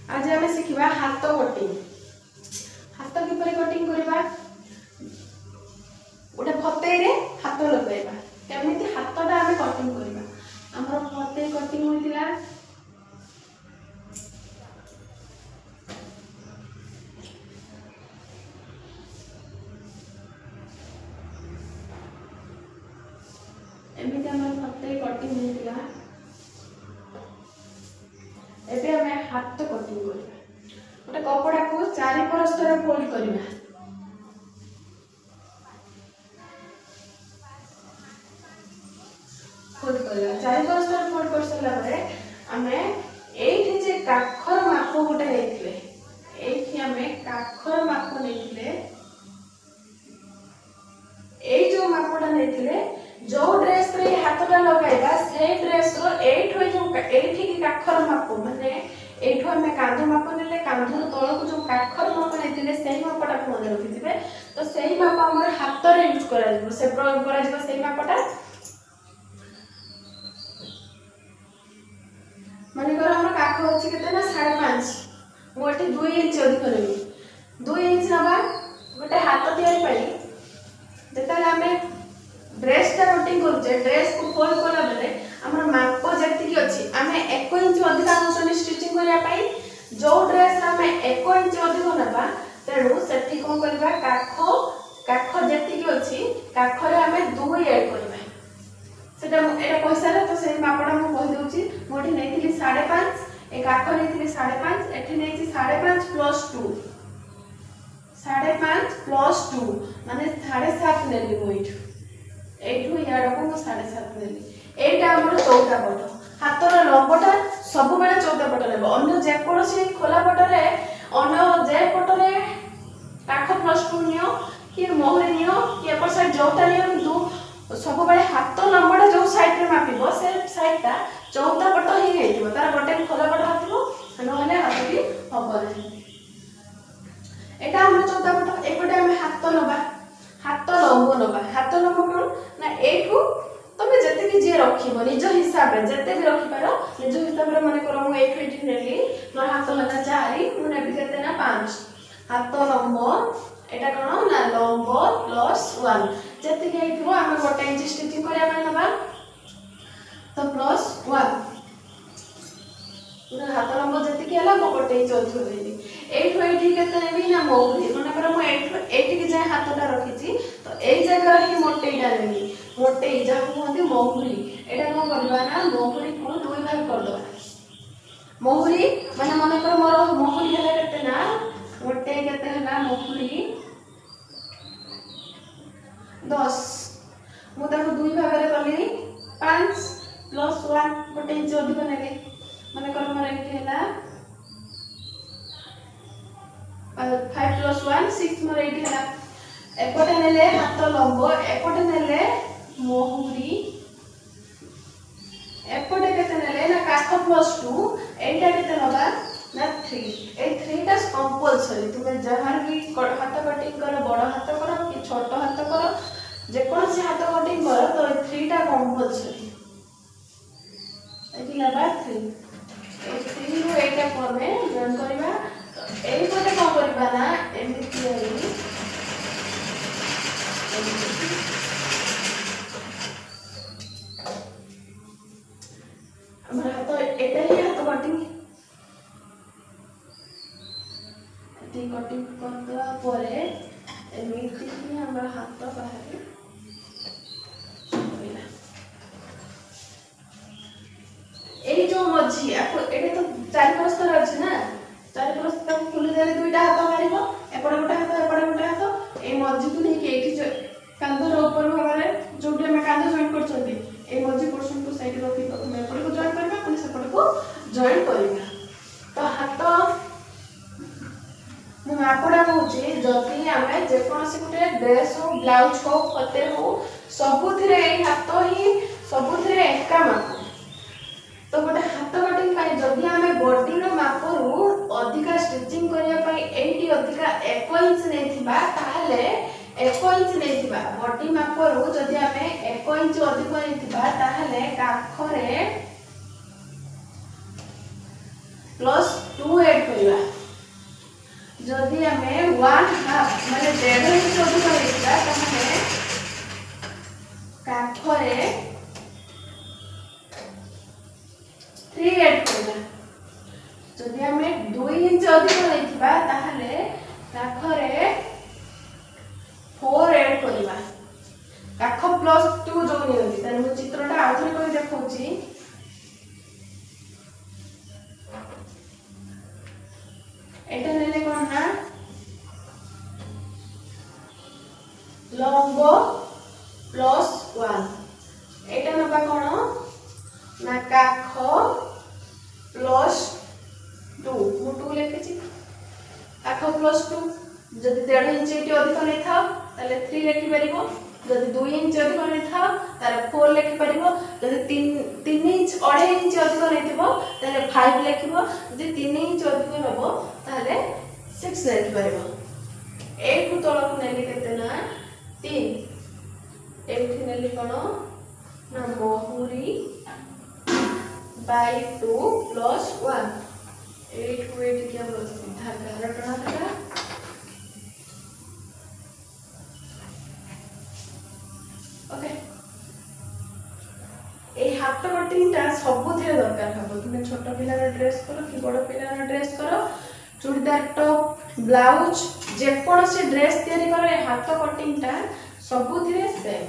आज आम शिखा हाथ कटिंग। हाथ किपर कटिंग करवा गोटे फतेई हाथ लगेगा केमी हाथटा आम कटिंग करवा आमर फतेई कटिंग होता एमती आम फतेई कटिंग होता एबे आम हाथ कटिंग करवा गोटे कपड़ा को चारि परस्तर फोल्ड करवा फोल्ड करवा चारि परस्तर फोल्ड कर सारा परे आमे एठी जे काखर माप गोटे लेथिले एठी आमे काखर माप लेथिले ए जो मापटा लेथिले जो ड्रेस रे हाथटा लगाइबा से ड्रेस रो एठो जो एठी की काखर माप माने एठो आमे कांध माप नेले कांधर तळको जो काखर माप लेथिले सेही मापटा फोन रखिथिबे तो सेही माप हमर हाथ रे यूज करा जिवो से प्रयोग करा जिवो सेही मापटा माने कर हमर काख होछि केते ना 5.5 मोटे 2 इंच अधिक लेबी 2 इंच नबा गोटे हाथ तयारी पई जेता आमे ड्रेस टा कटिंग करछे ड्रेस को फोल्ड कला बेले हमर माप जेति की अछि आमे 1 इंच अधिक अनुसार स्टिचिंग करिया पई जो ड्रेस आमे 1 इंच अधिक नबा तेनु सेठी कोन करबा काख जेति की अछि काख रे आमे 2 ऐड करबा सेटा एटा पैसा रे तो से मापडा मु कहि दोछि मोठी नेथिली 5.5 ए काख नेथिली 5.5 एठी नेछि 5.5 प्लस 2 5.5 प्लस 2 माने 7.5 नेली मोइठ एठु याडा को 7.5 नेली एटा हमर चौथा पट हातर लंबटा सब बेले चौथा पट लेबो अन्य जे कोनसी खोला पट रे अन्य जे पट रे काख प्लस 2 नियो कि मोहरी नियो कि एपर साइड जोटा नियो किंतु सब बेले हाथ लंबटा जो साइड रे मापिबो से साइड ता चौथा पट ही हेतिबो तार गोटे खोला पट हाथिबो नहले हाथ भी हबो नै एटा हम चौथा पट एपटे हम हाथ नबा हाथ लंब कोन ना एठू तमे जते भी जे रखिबो निज हिसाब रे जते भी रखि पारो निज हिसाब रे माने करो मु एठू एठी नेली मोर हाथ लगा 4 मु नेबी केते ना 5 हाथ लंब एटा कोन ना लंब प्लस 1 जते के एठू हम गोटे इंच स्टिचिंग करिया माने नबा तो प्लस 1 पूरा हाथ लंब जते के हला मो गोटे इंच अधिक देली एठू एठी केते नेबी ना मोहरी माने करो मु एठू एठी के जे हाथटा रखिची तो एई जगह ही मोटेइटा नेबी मोटेई जा कहते मोहरी एटा कोन करबा ना मोहरी को दुई भाग कर दबा मोहरी माने मन कर मोर मोहरी हला केते ना मोटे केते हला मोहरी 10 मु ताको दुई भाग रे करली 5 प्लस 1 गोटे इंच अधिक नेली माने कर मोर एठी हला 5 प्लस 1 6 मोर एठी हला एपटे नेले हाथ लंब एपटे नेले मोहरी एपटे केते नेले ना काख प्लस 2 एटा केते नबा ना 3 ए 3 टा कंपल्सरी तुमे जहार भी हाथ कटिंग करो बड़ हाथ करो कि छोट हाथ करो जे कोन से हाथ कटिंग करो तो 3 टा कंपल्सरी एठी नबा 3 ए 3 रो एटा पमे जॉइन करबा तो एई पटे कोन करबा ना एमिति होई हमरा हाथ एटा ही हाथ कटिंग एटी कटिंग करला परे एमिति ही हमरा हाथ बाहर होइला एई जो मझी आपको एटा तो चारि परस्तर अछि ना चारि परस्तर खुली देले दुईटा हाथ मारिबो एपड़ गोटे हाथ एपड़ गोटे हाथ ए मझी को नहीं एठी जो कांधर ऊपर भागरे जोटी हम कांध जॉइन करछंती ए मझी पोर्शन को साइड रखि प्रथम एपड़ को जॉइन करबा पुनी सेपड़ को जॉइन करबा तो हाथ मु मापडा कहूची जति हमें जे कोनसी गुटे ड्रेस हो ब्लाउज हो फते हो सबुथिरे ए हाथ ही सबुथिरे एका माप तो गोटे हाथ कटिंग पाई जदि हमें बॉडी रो माप रु अधिका स्टिचिंग करिया पाई एठी अधिका 1 इंच नेथिबा ताहले 1 इंच नेथिबा बॉडी माप रु जदि हमें 1 इंच अधिक नेथिबा ताहले काखरे +2 ऐड करियो जदि आम 1/2 माने 1.5 इंच अधिक लेखा ताहले काखरे 3 ऐड करबा। जदि आम 2 इंच अधिक लेखा ताहले काखरे 4 ऐड करबा। काख +2 जो नियंती ताने मु चित्रटा आउथरे कोइ देखौची। एटा नेले कोन ना लंब +1 एटा नबा कोन ना काख +2 मु 2 लेखेची काख +2 जदि 1.5 इंच एटी अधिक नै था ताले 3 लेखि परिबो। जदि 2 इंच अधिक नै था ताले 4 लेखि परिबो। जदि 3 इंच 2.5 इंच अधिक नै थिबो ताले 5 लेखिबो। जदि 3 इंच अधिक नबो ताले 6 लेखि परिबो। एठु तळक नेली केते ना 3 एठी नेली कोन ना महुरी बाय 2 + 1 एठु एठी के हम सीधा घरटना था। ओके ए हाथ कटिंग टा सबुथिरे दरकार हबो। तुमे छोट पिलार ड्रेस करो कि बड़ पिलार ड्रेस करो चूड़ीदार टॉप ब्लाउज जे कोनोसी ड्रेस तयारी करो ए हाथ कटिंग टा सबुथिरे सेम।